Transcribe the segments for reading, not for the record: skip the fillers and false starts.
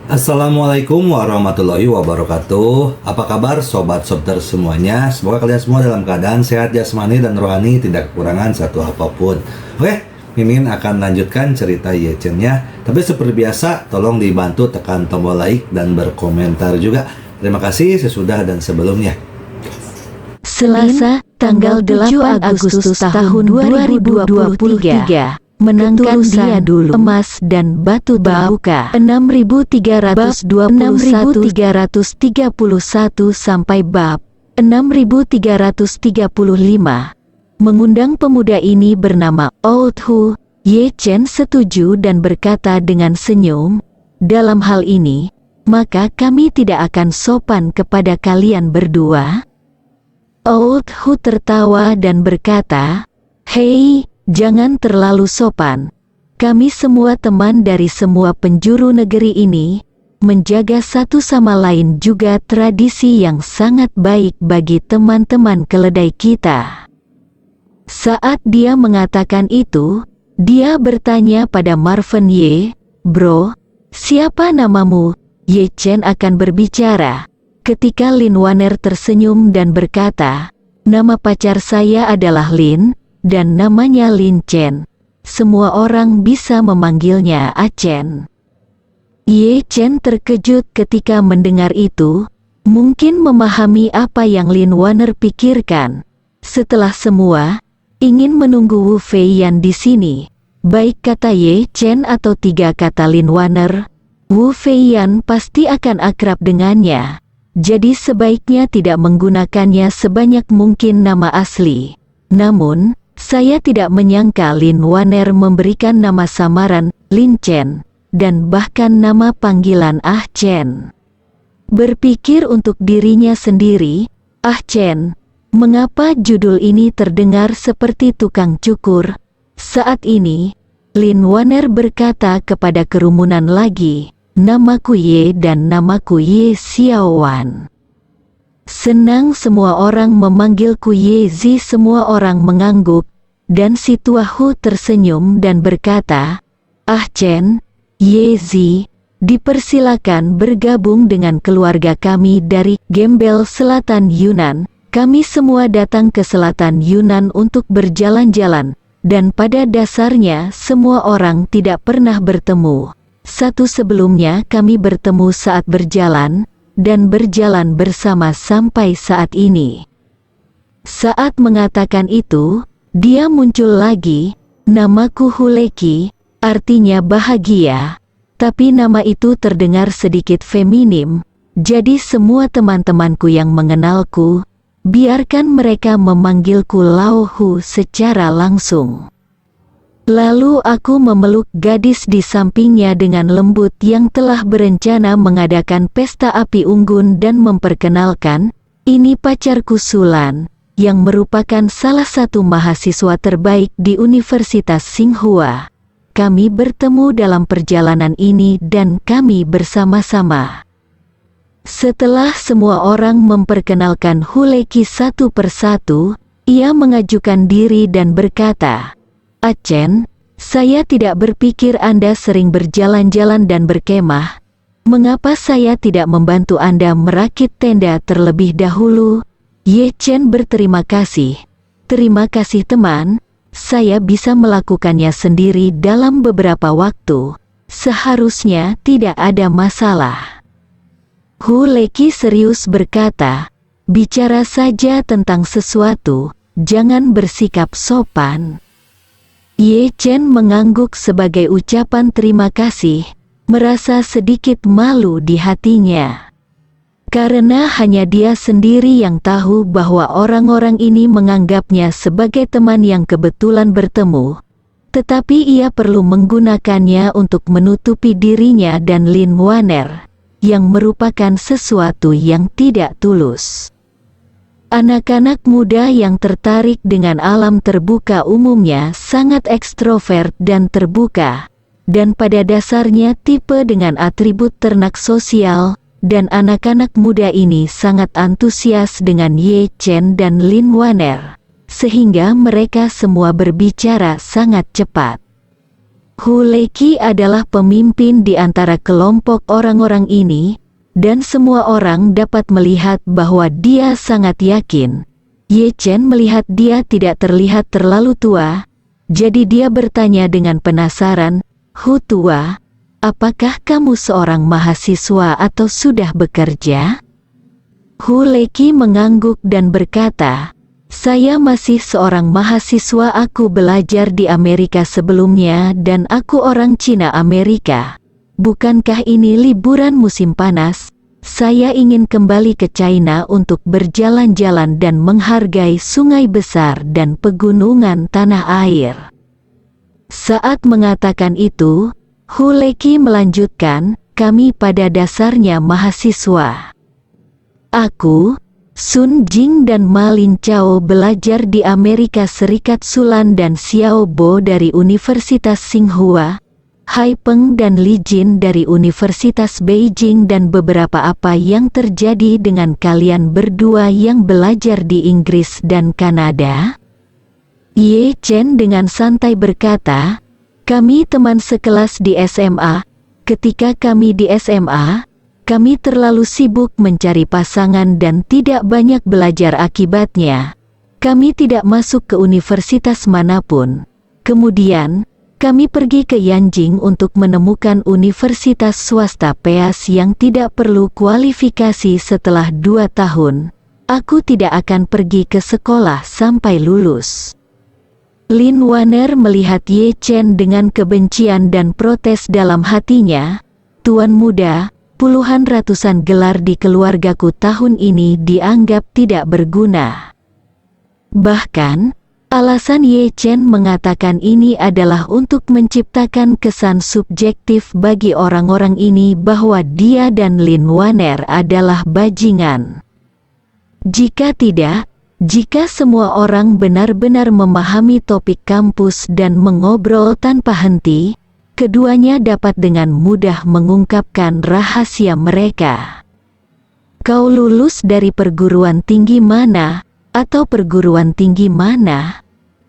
Assalamualaikum warahmatullahi wabarakatuh. Apa kabar sobat sobter semuanya? Semoga kalian semua dalam keadaan sehat jasmani dan rohani, tidak kekurangan satu apapun. Oke, Mimin akan lanjutkan cerita Yechen-nya. Tapi seperti biasa, tolong dibantu tekan tombol like dan berkomentar juga. Terima kasih sesudah dan sebelumnya. Selasa, tanggal 8 Agustus tahun 2023. Menangkan dia dulu emas dan batu terbuka 6331 sampai bab 6335. Mengundang pemuda ini bernama Old Hu. Yechen setuju dan berkata dengan senyum, dalam hal ini, maka kami tidak akan sopan kepada kalian berdua. Old Hu tertawa dan berkata, hei, jangan terlalu sopan. Kami semua teman dari semua penjuru negeri ini, menjaga satu sama lain juga tradisi yang sangat baik bagi teman-teman keledai kita. Saat dia mengatakan itu, dia bertanya pada Marvin Ye, bro, siapa namamu? Yechen akan berbicara. Ketika Lin Wanner tersenyum dan berkata, nama pacar saya adalah Lin, dan namanya Lin Chen. Semua orang bisa memanggilnya Achen. Yechen terkejut ketika mendengar itu, mungkin memahami apa yang Lin Wanner pikirkan. Setelah semua, ingin menunggu Wu Feiyan di sini. Baik kata Yechen atau tiga kata Lin Wanner, Wu Feiyan pasti akan akrab dengannya. Jadi sebaiknya tidak menggunakannya sebanyak mungkin nama asli. Namun, saya tidak menyangka Lin Wanner memberikan nama samaran, Lin Chen, dan bahkan nama panggilan Ah Chen. Berpikir untuk dirinya sendiri, Ah Chen, mengapa judul ini terdengar seperti tukang cukur? Saat ini, Lin Wanner berkata kepada kerumunan lagi, namaku Ye dan namaku Ye Xiaowan. Senang semua orang memanggilku Ye Zi. Semua orang mengangguk, dan si tua Hu tersenyum dan berkata, Ah Chen, Ye Zi, dipersilakan bergabung dengan keluarga kami dari Gembel Selatan Yunnan. Kami semua datang ke Selatan Yunnan untuk berjalan-jalan, dan pada dasarnya semua orang tidak pernah bertemu. Satu sebelumnya kami bertemu saat berjalan, dan berjalan bersama sampai saat ini. Saat mengatakan itu, dia muncul lagi, namaku Huleki, artinya bahagia, tapi nama itu terdengar sedikit feminim, jadi semua teman-temanku yang mengenalku, biarkan mereka memanggilku Lao Hu secara langsung. Lalu aku memeluk gadis di sampingnya dengan lembut yang telah berencana mengadakan pesta api unggun dan memperkenalkan, ini pacarku Sulan, yang merupakan salah satu mahasiswa terbaik di Universitas Tsinghua. Kami bertemu dalam perjalanan ini dan kami bersama-sama. Setelah semua orang memperkenalkan Huleki satu persatu, ia mengajukan diri dan berkata, Achen, saya tidak berpikir Anda sering berjalan-jalan dan berkemah. Mengapa saya tidak membantu Anda merakit tenda terlebih dahulu? Yechen berterima kasih. Terima kasih teman, saya bisa melakukannya sendiri dalam beberapa waktu. Seharusnya tidak ada masalah. Huleki serius berkata, bicara saja tentang sesuatu, jangan bersikap sopan. Yechen mengangguk sebagai ucapan terima kasih, merasa sedikit malu di hatinya. Karena hanya dia sendiri yang tahu bahwa orang-orang ini menganggapnya sebagai teman yang kebetulan bertemu, tetapi ia perlu menggunakannya untuk menutupi dirinya dan Lin Wanner, yang merupakan sesuatu yang tidak tulus. Anak-anak muda yang tertarik dengan alam terbuka umumnya sangat ekstrovert dan terbuka, dan pada dasarnya tipe dengan atribut ternak sosial, dan anak-anak muda ini sangat antusias dengan Ye Chen dan Lin Wanner, sehingga mereka semua berbicara sangat cepat. Huleki adalah pemimpin di antara kelompok orang-orang ini, dan semua orang dapat melihat bahwa dia sangat yakin. Ye Chen melihat dia tidak terlihat terlalu tua, jadi dia bertanya dengan penasaran, "Hu tua, apakah kamu seorang mahasiswa atau sudah bekerja?" Huleki mengangguk dan berkata, "Saya masih seorang mahasiswa, aku belajar di Amerika sebelumnya dan aku orang Cina Amerika. Bukankah ini liburan musim panas? Saya ingin kembali ke China untuk berjalan-jalan dan menghargai sungai besar dan pegunungan tanah air." Saat mengatakan itu, Huleki melanjutkan, "Kami pada dasarnya mahasiswa. Aku, Sun Jing dan Ma Lin Chao belajar di Amerika Serikat, Sulan dan Xiao Bo dari Universitas Tsinghua, Hai Peng dan Li Jin dari Universitas Beijing, dan beberapa apa yang terjadi dengan kalian berdua yang belajar di Inggris dan Kanada?" Ye Chen dengan santai berkata, "Kami teman sekelas di SMA. Ketika kami di SMA, kami terlalu sibuk mencari pasangan dan tidak banyak belajar, akibatnya kami tidak masuk ke universitas manapun. Kemudian, kami pergi ke Yanjing untuk menemukan universitas swasta PEAS yang tidak perlu kualifikasi. Setelah 2 tahun, aku tidak akan pergi ke sekolah sampai lulus." Lin Waner melihat Ye Chen dengan kebencian dan protes dalam hatinya, "Tuan muda, puluhan ratusan gelar di keluargaku tahun ini dianggap tidak berguna." Bahkan, alasan Ye Chen mengatakan ini adalah untuk menciptakan kesan subjektif bagi orang-orang ini bahwa dia dan Lin Waner adalah bajingan. Jika tidak, jika semua orang benar-benar memahami topik kampus dan mengobrol tanpa henti, keduanya dapat dengan mudah mengungkapkan rahasia mereka. "Kau lulus dari perguruan tinggi mana, atau perguruan tinggi mana?"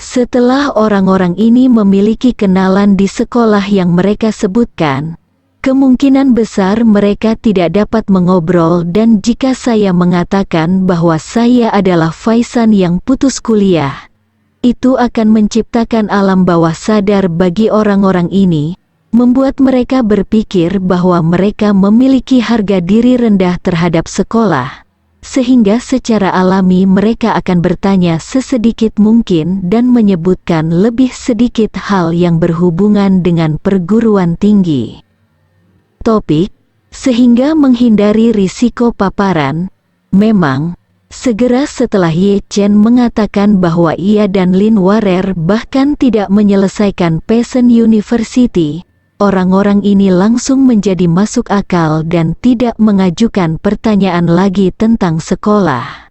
Setelah orang-orang ini memiliki kenalan di sekolah yang mereka sebutkan, kemungkinan besar mereka tidak dapat mengobrol, dan jika saya mengatakan bahwa saya adalah Faisan yang putus kuliah, itu akan menciptakan alam bawah sadar bagi orang-orang ini, membuat mereka berpikir bahwa mereka memiliki harga diri rendah terhadap sekolah, sehingga secara alami mereka akan bertanya sesedikit mungkin dan menyebutkan lebih sedikit hal yang berhubungan dengan perguruan tinggi. Topik, sehingga menghindari risiko paparan. Memang, segera setelah Ye Chen mengatakan bahwa ia dan Lin Waner bahkan tidak menyelesaikan Peasant University, orang-orang ini langsung menjadi masuk akal dan tidak mengajukan pertanyaan lagi tentang sekolah.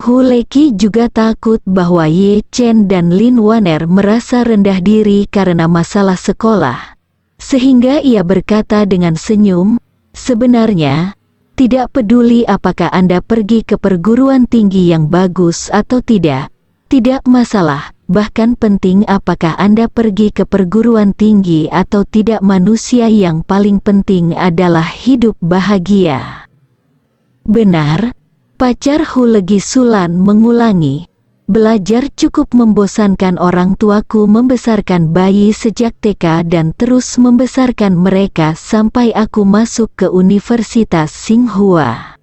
Huleki juga takut bahwa Ye Chen dan Lin Waner merasa rendah diri karena masalah sekolah, sehingga ia berkata dengan senyum, "Sebenarnya, tidak peduli apakah Anda pergi ke perguruan tinggi yang bagus atau tidak masalah, bahkan penting apakah Anda pergi ke perguruan tinggi atau tidak, manusia yang paling penting adalah hidup bahagia." "Benar," pacar Hulegi Sulan mengulangi, "belajar cukup membosankan. Orang tuaku membesarkan bayi sejak TK dan terus membesarkan mereka sampai aku masuk ke Universitas Tsinghua.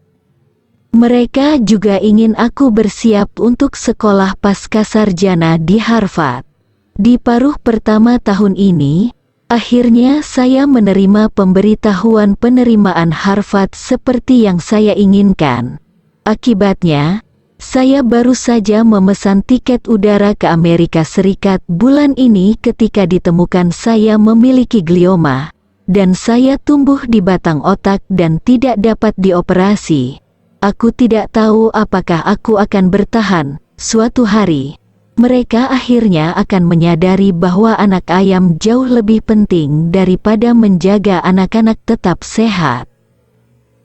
Mereka juga ingin aku bersiap untuk sekolah pascasarjana di Harvard. Di paruh pertama tahun ini, akhirnya saya menerima pemberitahuan penerimaan Harvard seperti yang saya inginkan. Akibatnya, saya baru saja memesan tiket udara ke Amerika Serikat bulan ini ketika ditemukan saya memiliki glioma, dan saya tumbuh di batang otak dan tidak dapat dioperasi. Aku tidak tahu apakah aku akan bertahan. Suatu hari, mereka akhirnya akan menyadari bahwa anak ayam jauh lebih penting daripada menjaga anak-anak tetap sehat."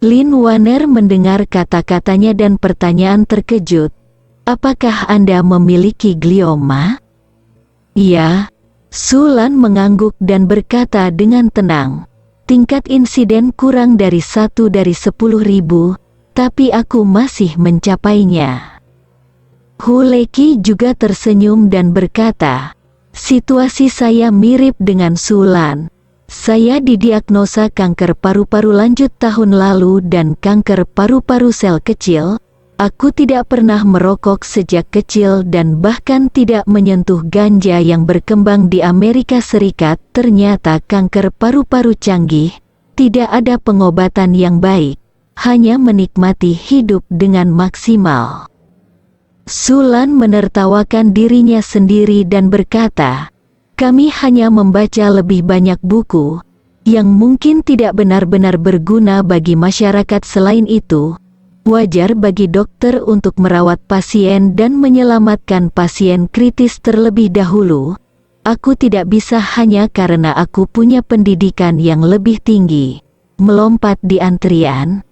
Lin Waner mendengar kata-katanya dan pertanyaan terkejut, "Apakah Anda memiliki glioma?" "Iya, Sulan mengangguk dan berkata dengan tenang, tingkat insiden kurang dari 1 dari 10.000, tapi aku masih mencapainya. Huleki juga tersenyum dan berkata, situasi saya mirip dengan Sulan. Saya didiagnosa kanker paru-paru lanjut tahun lalu dan kanker paru-paru sel kecil. Aku tidak pernah merokok sejak kecil dan bahkan tidak menyentuh ganja yang berkembang di Amerika Serikat. Ternyata kanker paru-paru canggih, tidak ada pengobatan yang baik, hanya menikmati hidup dengan maksimal. Sulan menertawakan dirinya sendiri dan berkata, kami hanya membaca lebih banyak buku, yang mungkin tidak benar-benar berguna bagi masyarakat. Selain itu, wajar bagi dokter untuk merawat pasien dan menyelamatkan pasien kritis terlebih dahulu. Aku tidak bisa hanya karena aku punya pendidikan yang lebih tinggi, melompat di antrian.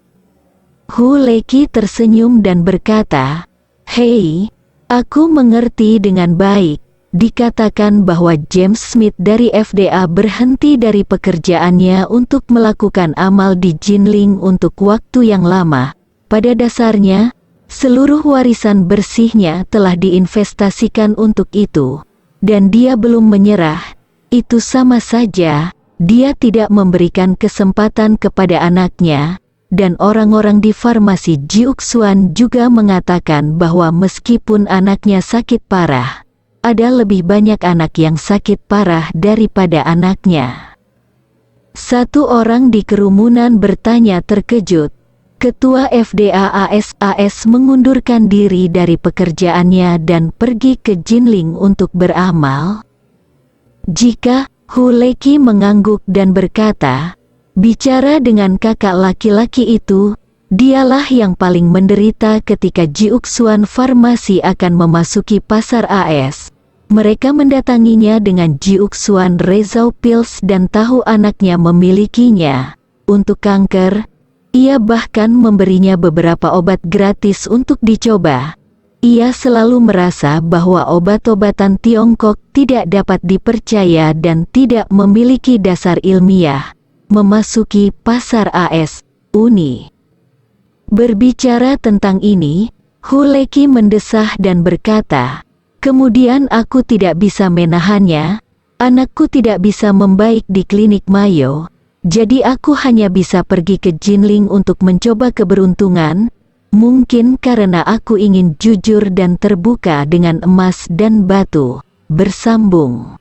Huleki tersenyum dan berkata, hei, aku mengerti dengan baik. Dikatakan bahwa James Smith dari FDA berhenti dari pekerjaannya untuk melakukan amal di Jinling untuk waktu yang lama. Pada dasarnya, seluruh warisan bersihnya telah diinvestasikan untuk itu, dan dia belum menyerah. Itu sama saja, dia tidak memberikan kesempatan kepada anaknya, dan orang-orang di farmasi Jiuxuan juga mengatakan bahwa meskipun anaknya sakit parah, ada lebih banyak anak yang sakit parah daripada anaknya. Satu orang di kerumunan bertanya terkejut, Ketua FDA ASAS mengundurkan diri dari pekerjaannya dan pergi ke Jinling untuk beramal? Jika Huleki mengangguk dan berkata, bicara dengan kakak laki-laki itu, dialah yang paling menderita ketika Jiuxuan Farmasi akan memasuki pasar AS. Mereka mendatanginya dengan Jiuxuan Rezau Pills dan tahu anaknya memilikinya. Untuk kanker, ia bahkan memberinya beberapa obat gratis untuk dicoba. Ia selalu merasa bahwa obat-obatan Tiongkok tidak dapat dipercaya dan tidak memiliki dasar ilmiah. Memasuki pasar AS, Uni. Berbicara tentang ini, Huleki mendesah dan berkata, kemudian aku tidak bisa menahannya, anakku tidak bisa membaik di klinik Mayo, jadi aku hanya bisa pergi ke Jinling untuk mencoba keberuntungan, mungkin karena aku ingin jujur dan terbuka dengan emas dan batu, bersambung.